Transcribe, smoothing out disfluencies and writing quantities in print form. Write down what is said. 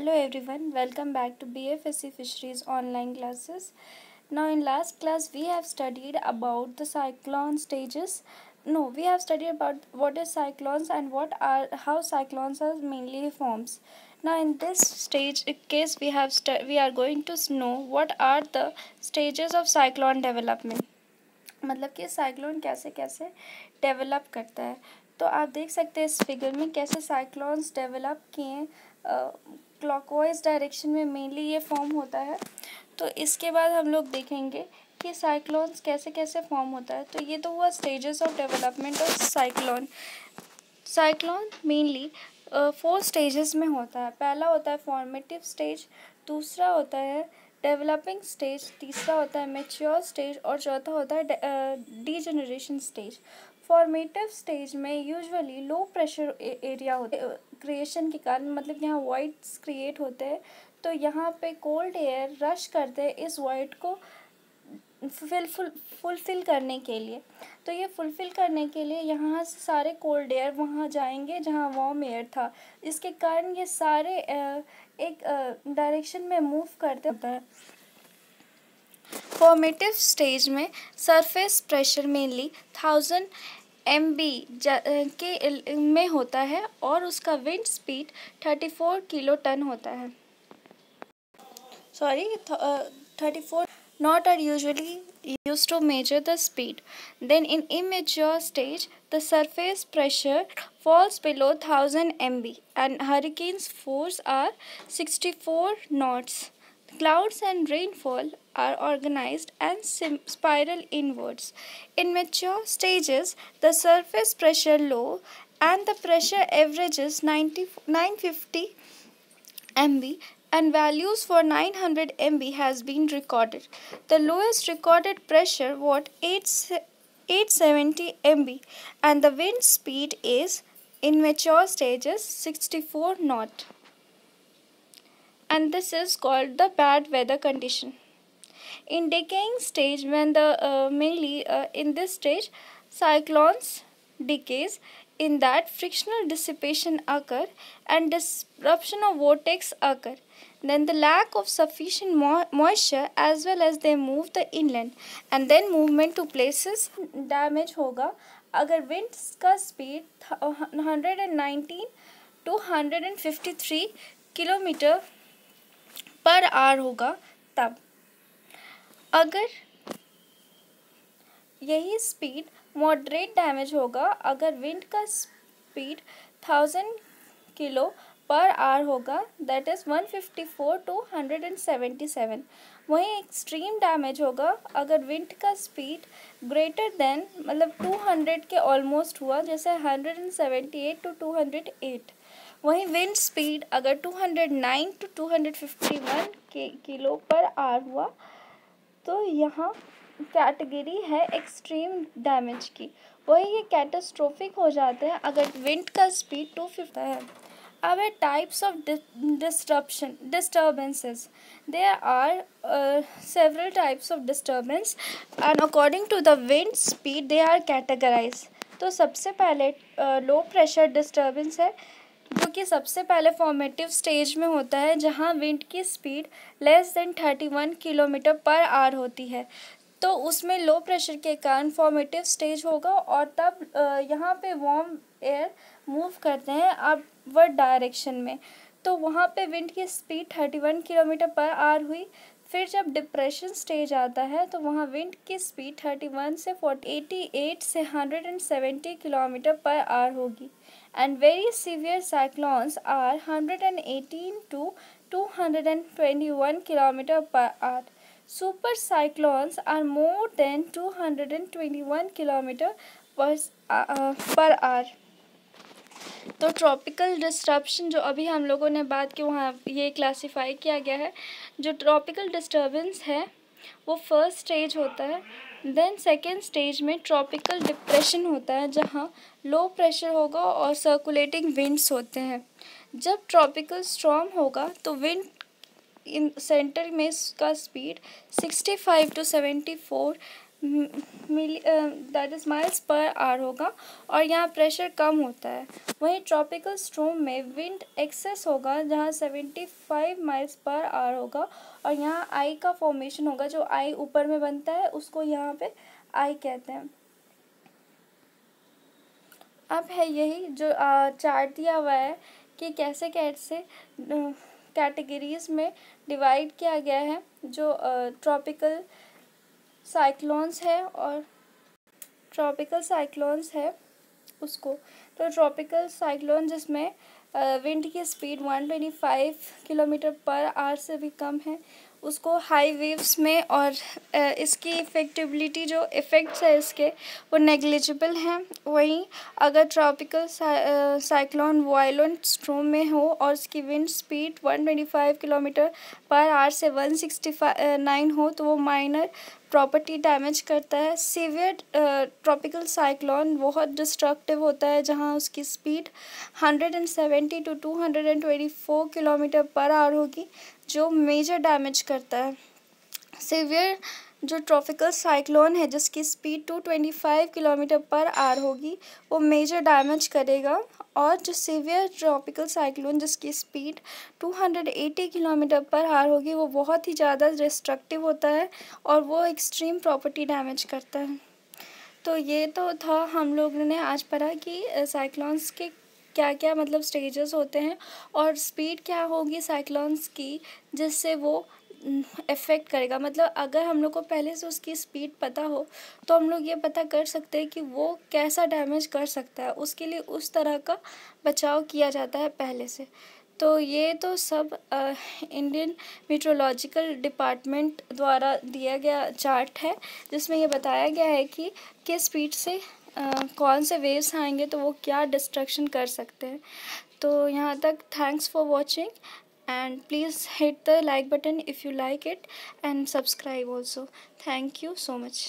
Hello everyone, welcome back to BFSC Fisheries online classes. Now in last class we have studied about the cyclone stages. No, we have studied about what is cyclones and how cyclones are mainly forms. Now in this stage case we are going to know what are the stages of cyclone development. मतलब कि cyclone कैसे कैसे develop करता है। तो आप देख सकते हैं इस फिगर में कैसे साइक्लोन्स डेवलप किए क्लॉकवाइज डायरेक्शन में मेनली ये फॉर्म होता है। तो इसके बाद हम लोग देखेंगे कि साइक्लोन्स कैसे कैसे फॉर्म होता है। तो ये तो हुआ stages of development of cyclone. Cyclone mainly 4 stages में होता है। पहला होता है फॉर्मेटिव स्टेज, दूसरा होता है डेवलपिंग स्टेज, तीसरा होता है मैच्योर स्टेज और चौथा होता है डीजेनरेशन स्टेज। फॉर्मेटिव स्टेज में यूजुअली लो प्रेशर एरिया होते हैं क्रिएशन के कारण, मतलब यहाँ वॉइड्स क्रिएट होते हैं। तो यहाँ पे कोल्ड एयर रश करते हैं इस वॉइड को फुलफिल करने के लिए। तो ये फुलफिल करने के लिए यहाँ से सारे कोल्ड एयर वहाँ जाएंगे जहाँ वार्म एयर था। इसके कारण ये सारे एक डायरेक्शन में मूव करते होता है। फॉर्मेटिव स्टेज में सरफेस प्रेशर मेनली 1000 MB के में होता है और उसका विंड स्पीड 34 किलो टन होता है। 34 knot are usually used to measure the speed. Then in immature stage, the surface pressure falls below 1000 MB and hurricane's force are 64 knots. Clouds and rainfall are organized and spiral inwards. In mature stages, the surface pressure low and the pressure averages 950 MB and values for 900 MB has been recorded. The lowest recorded pressure was 870 MB and the wind speed is in mature stages 64 knot. And this is called the bad weather condition. In decaying stage, when the mainly in this stage cyclones decays, in that frictional dissipation occur and disruption of vortex occur. Then the lack of sufficient moisture as well as they move the inland and then movement to places damage होगा अगर wind का speed 119 to 153 kilometre per our होगा तब। अगर यही speed moderate damage होगा अगर wind का स्पीड 1000 किलो पर आवर होगा, दैट इज़ 154 to 177। वहीं एक्सट्रीम डैमेज होगा अगर विंड का स्पीड ग्रेटर देन मतलब 200 के ऑलमोस्ट हुआ, जैसे 178 to 208। वहीं विंड स्पीड अगर 209 to 251 किलो पर आवर हुआ तो यहाँ कैटेगरी है एक्सट्रीम डैमेज की। वही ये कैटास्ट्रोफिक हो जाते हैं अगर विंड का स्पीड 250 है। अब types of disturbances. There are several types of disturbance and according to the wind speed they are categorized. तो सबसे पहले लो प्रेशर डिस्टर्बेंस है जो कि सबसे पहले फॉर्मेटिव स्टेज में होता है जहाँ विंड की speed less than 31 kilometre per our होती है। तो उसमें लो प्रेशर के कारण फॉर्मेटिव स्टेज होगा और तब यहाँ पे वार्म एयर मूव करते हैं अपवर्ड डायरेक्शन में। तो वहाँ पे विंड की स्पीड 31 किलोमीटर पर आवर हुई। फिर जब डिप्रेशन स्टेज आता है तो वहाँ विंड की स्पीड 31 से 88 से 170 किलोमीटर पर आवर होगी। And very severe cyclones are 118 to 221 kilometre per hour. Super cyclones are more than 221 kilometre per hour. तो ट्रॉपिकल डिस्टर्बेंस जो अभी हम लोगों ने बात की वहाँ ये क्लासिफाई किया गया है। जो ट्रॉपिकल डिस्टर्बेंस है वो फर्स्ट स्टेज होता है। देन सेकेंड स्टेज में ट्रॉपिकल डिप्रेशन होता है जहाँ लो प्रेशर होगा और सर्कुलेटिंग विंड्स होते हैं। जब ट्रॉपिकल स्टॉर्म होगा तो विंड इन सेंटर में इसका speed 65 to 74 that is miles per hour होगा और यहाँ प्रेशर कम होता है। वहीं ट्रॉपिकल स्टॉर्म में विंड एक्सेस होगा जहाँ 75 माइल्स पर आवर होगा और यहाँ आई का फॉर्मेशन होगा। जो आई ऊपर में बनता है उसको यहाँ पे आई कहते हैं। अब है यही जो चार्ट दिया हुआ है कि कैसे कैसे कैटेगरीज में डिवाइड किया गया है जो ट्रॉपिकल साइक्लोन्स है और ट्रॉपिकल साइक्लोन्स है उसको। तो ट्रॉपिकल साइक्लोन जिसमें विंड की स्पीड 125 किलोमीटर पर आवर से भी कम है उसको हाई वेव्स में, और इसकी इफ़ेक्टिबिलिटी जो इफ़ेक्ट्स है इसके वो नेग्लिजिबल हैं। वहीं अगर ट्रॉपिकल साइक्लोन वायलेंट स्टॉर्म में हो और उसकी wind speed 125 kilometre per our से 169 हो तो वो माइनर प्रॉपर्टी डैमेज करता है। सीवियर ट्रॉपिकल साइक्लोन बहुत डिस्ट्रक्टिव होता है जहां उसकी speed 170 to 224 kilometre per hour होगी जो मेजर डैमेज करता है। सीवियर जो ट्रॉपिकल साइक्लोन है जिसकी स्पीड 225 किलोमीटर पर आवर होगी वो मेजर डैमेज करेगा, और जो सीवियर ट्रॉपिकल साइक्लोन जिसकी स्पीड 280 किलोमीटर पर आवर होगी वो बहुत ही ज़्यादा डिस्ट्रक्टिव होता है और वो एक्सट्रीम प्रॉपर्टी डैमेज करता है। तो ये तो था हम लोगों ने आज पढ़ा कि साइक्लोन्स के क्या क्या मतलब स्टेजेस होते हैं और स्पीड क्या होगी साइक्लोन्स की जिससे वो इफ़ेक्ट करेगा। मतलब अगर हम लोग को पहले से उसकी स्पीड पता हो तो हम लोग ये पता कर सकते हैं कि वो कैसा डैमेज कर सकता है, उसके लिए उस तरह का बचाव किया जाता है पहले से। तो ये तो सब इंडियन मीट्रोलॉजिकल डिपार्टमेंट द्वारा दिया गया चार्ट है जिसमें ये बताया गया है कि किस स्पीड से कौन से वेव्स आएंगे तो वो क्या डिस्ट्रक्शन कर सकते हैं। तो यहाँ तक thanks for watching and please hit the like button if you like it and subscribe also. Thank you so much.